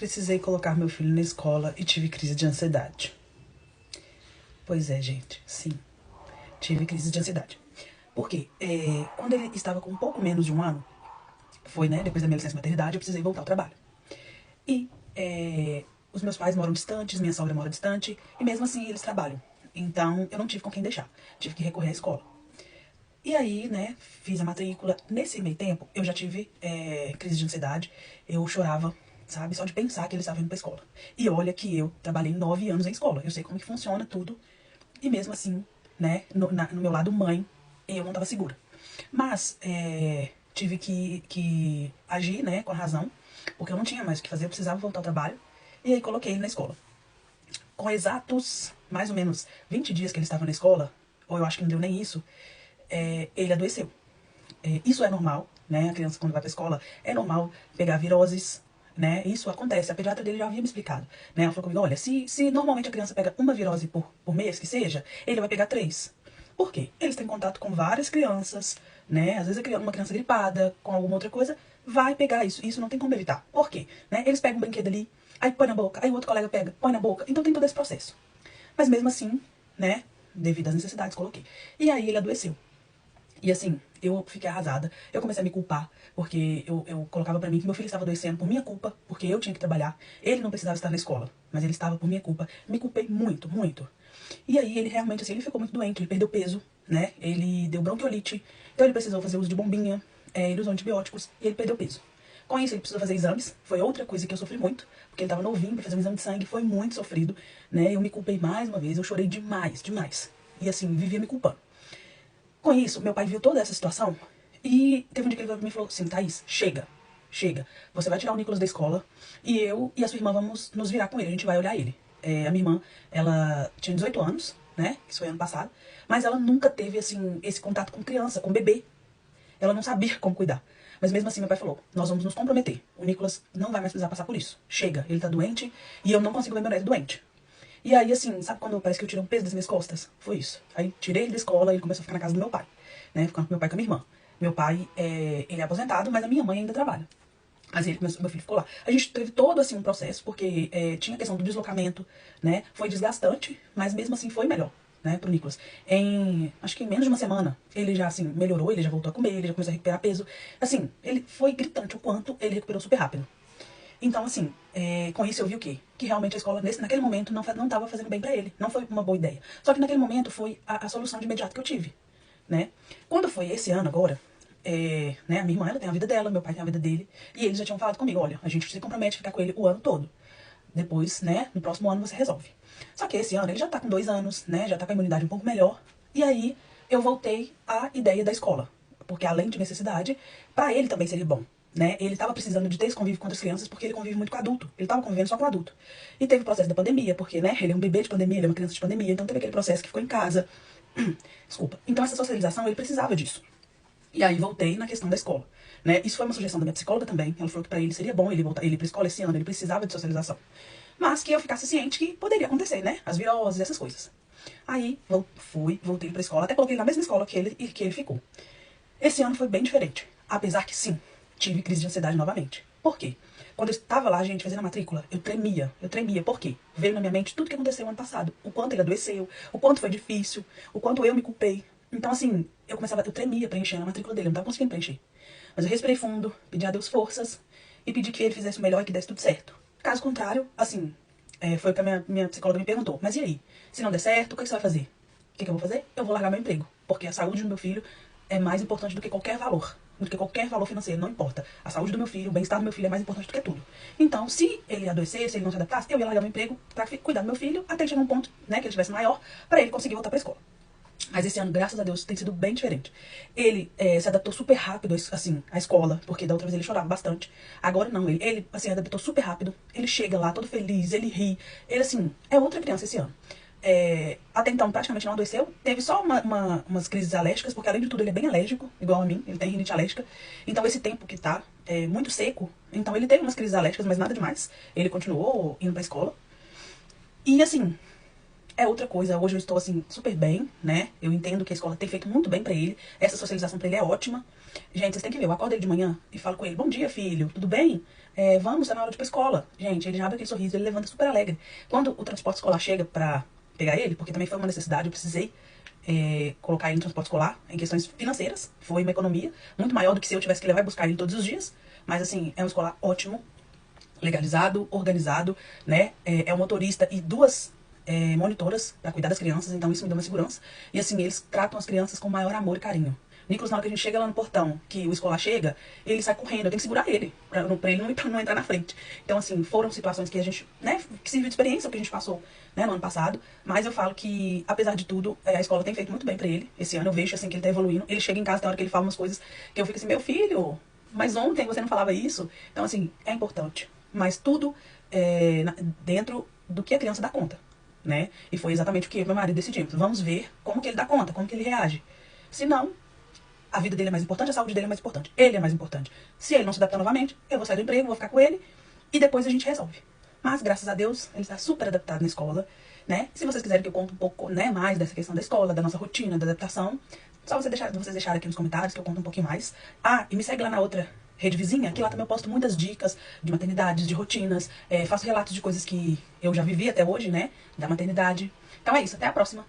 Precisei colocar meu filho na escola e tive crise de ansiedade. Pois é, gente, sim, tive crise de ansiedade. Por quê? Quando ele estava com um pouco menos de um ano, foi, né, depois da minha licença maternidade, eu precisei voltar ao trabalho. E os meus pais moram distantes, minha sogra mora distante, e mesmo assim eles trabalham. Então eu não tive com quem deixar, tive que recorrer à escola. E aí, né, fiz a matrícula. Nesse meio tempo, eu já tive crise de ansiedade. Eu chorava, sabe, só de pensar que ele estava indo pra escola. E olha que eu trabalhei 9 anos em escola. Eu sei como que funciona tudo. E mesmo assim, né, no meu lado mãe, eu não estava segura. Mas tive que agir, né, com a razão, porque eu não tinha mais o que fazer, eu precisava voltar ao trabalho. E aí coloquei ele na escola. Com exatos, mais ou menos, 20 dias que ele estava na escola, ou eu acho que não deu nem isso, ele adoeceu. Isso é normal, né? A criança quando vai pra escola, é normal pegar viroses, né? Isso acontece. A pediatra dele já havia me explicado, né? Ela falou comigo, olha, se normalmente a criança pega uma virose por mês, que seja, ele vai pegar 3. Por quê? Eles têm contato com várias crianças, né? Às vezes uma criança gripada, com alguma outra coisa, vai pegar isso. Isso não tem como evitar. Por quê? Né? Eles pegam um brinquedo ali, aí põe na boca, aí o outro colega pega, põe na boca. Então tem todo esse processo. Mas mesmo assim, né? Devido às necessidades, coloquei. E aí ele adoeceu. E assim, eu fiquei arrasada. Eu comecei a me culpar, porque eu colocava pra mim que meu filho estava adoecendo por minha culpa, porque eu tinha que trabalhar. Ele não precisava estar na escola, mas ele estava por minha culpa. Me culpei muito, muito. E aí ele realmente, assim, ele ficou muito doente, ele perdeu peso, né? Ele deu bronquiolite, então ele precisou fazer uso de bombinha, ele usou antibióticos e ele perdeu peso. Com isso, ele precisou fazer exames. Foi outra coisa que eu sofri muito, porque ele estava novinho para fazer um exame de sangue, foi muito sofrido, né? Eu me culpei mais uma vez, eu chorei demais, demais. E assim, vivia me culpando. Com isso, meu pai viu toda essa situação e teve um dia que ele me falou assim, Thaís, chega, chega. Você vai tirar o Nicolas da escola e eu e a sua irmã vamos nos virar com ele, a gente vai olhar ele. A minha irmã, ela tinha 18 anos, né, isso foi ano passado, mas ela nunca teve, assim, esse contato com criança, com bebê. Ela não sabia como cuidar. Mas mesmo assim, meu pai falou, nós vamos nos comprometer. O Nicolas não vai mais precisar passar por isso. Chega, ele tá doente e eu não consigo ver meu neto doente. E aí, assim, sabe quando parece que eu tirei um peso das minhas costas? Foi isso. Aí tirei ele da escola e ele começou a ficar na casa do meu pai, né? Ficando com meu pai e com a minha irmã. Meu pai, ele é aposentado, mas a minha mãe ainda trabalha. Mas meu filho ficou lá. A gente teve todo, assim, um processo, porque tinha a questão do deslocamento, né? Foi desgastante, mas mesmo assim foi melhor, né, pro Nicolas. Acho que em menos de uma semana, ele já, assim, melhorou, ele já voltou a comer, ele já começou a recuperar peso. Assim, ele foi gritante o quanto ele recuperou super rápido. Então, assim, com isso eu vi o quê? Que realmente a escola, naquele momento, não estava fazendo bem pra ele. Não foi uma boa ideia. Só que naquele momento foi a solução de imediato que eu tive, né? Quando foi esse ano agora, né, a minha irmã, ela tem a vida dela, meu pai tem a vida dele, e eles já tinham falado comigo, olha, a gente se compromete a ficar com ele o ano todo. Depois, né, no próximo ano você resolve. Só que esse ano ele já tá com 2 anos, né, já tá com a imunidade um pouco melhor. E aí eu voltei à ideia da escola. Porque além de necessidade, pra ele também seria bom, né? Ele tava precisando de ter esse convívio com outras crianças porque ele convive muito com adulto. Ele tava convivendo só com adulto. E teve o processo da pandemia, porque, né, ele é um bebê de pandemia, ele é uma criança de pandemia, então teve aquele processo que ficou em casa. Desculpa. Então essa socialização, ele precisava disso. E aí voltei na questão da escola, né? Isso foi uma sugestão da minha psicóloga também. Ela falou que pra ele seria bom ele voltar, ele ir pra escola esse ano, ele precisava de socialização. Mas que eu ficasse ciente que poderia acontecer, né? As viroses, essas coisas. Aí voltei pra escola, até coloquei ele na mesma escola que ele ficou. Esse ano foi bem diferente. Apesar que sim, tive crise de ansiedade novamente. Por quê? Quando eu estava lá, gente, fazendo a matrícula, eu tremia. Eu tremia. Por quê? Veio na minha mente tudo que aconteceu ano passado. O quanto ele adoeceu, o quanto foi difícil, o quanto eu me culpei. Então, assim, eu tremia preenchendo a matrícula dele, eu não estava conseguindo preencher. Mas eu respirei fundo, pedi a Deus forças e pedi que ele fizesse o melhor e que desse tudo certo. Caso contrário, assim, foi o que a minha psicóloga me perguntou. Mas e aí? Se não der certo, o que você vai fazer? O que eu vou fazer? Eu vou largar meu emprego. Porque a saúde do meu filho é mais importante do que qualquer valor. Do que qualquer valor financeiro, não importa. A saúde do meu filho, o bem-estar do meu filho é mais importante do que tudo. Então, se ele adoecer, se ele não se adaptasse, eu ia largar meu emprego pra cuidar do meu filho até ele chegar a um ponto, né, que ele estivesse maior, pra ele conseguir voltar pra escola. Mas esse ano, graças a Deus, tem sido bem diferente. Ele se adaptou super rápido, assim, à escola, porque da outra vez ele chorava bastante. Agora não, ele assim, adaptou super rápido. Ele chega lá todo feliz, ele ri. Ele, assim, é outra criança esse ano. Até então, praticamente não adoeceu. Teve só umas crises alérgicas, porque além de tudo ele é bem alérgico, igual a mim. Ele tem rinite alérgica. Então esse tempo que tá muito seco, então ele teve umas crises alérgicas, mas nada demais. Ele continuou indo pra escola. E assim, é outra coisa. Hoje eu estou, assim, super bem, né? Eu entendo que a escola tem feito muito bem pra ele. Essa socialização pra ele é ótima. Gente, vocês têm que ver. Eu acordo ele de manhã e falo com ele, bom dia, filho, tudo bem? Vamos, tá na hora de ir pra escola. Gente, ele já abre aquele sorriso, ele levanta super alegre. Quando o transporte escolar chega pra pegar ele, porque também foi uma necessidade, eu precisei colocar ele no transporte escolar em questões financeiras, foi uma economia muito maior do que se eu tivesse que levar e buscar ele todos os dias, mas assim, é um escolar ótimo, legalizado, organizado, né? É um motorista e duas monitoras para cuidar das crianças, então isso me deu uma segurança. E assim, eles tratam as crianças com maior amor e carinho. Nicolas, na hora que a gente chega lá no portão, que o escolar chega, ele sai correndo, eu tenho que segurar ele, pra ele não entrar na frente. Então, assim, foram situações que a gente, né, que serviu de experiência, o que a gente passou, né, no ano passado. Mas eu falo que, apesar de tudo, a escola tem feito muito bem pra ele. Esse ano eu vejo, assim, que ele tá evoluindo. Ele chega em casa, tem hora que ele fala umas coisas que eu fico assim, meu filho, mas ontem você não falava isso? Então, assim, é importante. Mas tudo dentro do que a criança dá conta, né? E foi exatamente o que eu e meu marido decidimos. Vamos ver como que ele dá conta, como que ele reage. Se não, a vida dele é mais importante, a saúde dele é mais importante. Ele é mais importante. Se ele não se adaptar novamente, eu vou sair do emprego, vou ficar com ele e depois a gente resolve. Mas, graças a Deus, ele está super adaptado na escola, né? Se vocês quiserem que eu conte um pouco, né, mais dessa questão da escola, da nossa rotina, da adaptação, só vocês deixarem aqui nos comentários que eu conto um pouquinho mais. Ah, e me segue lá na outra rede vizinha, que lá também eu posto muitas dicas de maternidades, de rotinas, faço relatos de coisas que eu já vivi até hoje, né, da maternidade. Então é isso, até a próxima.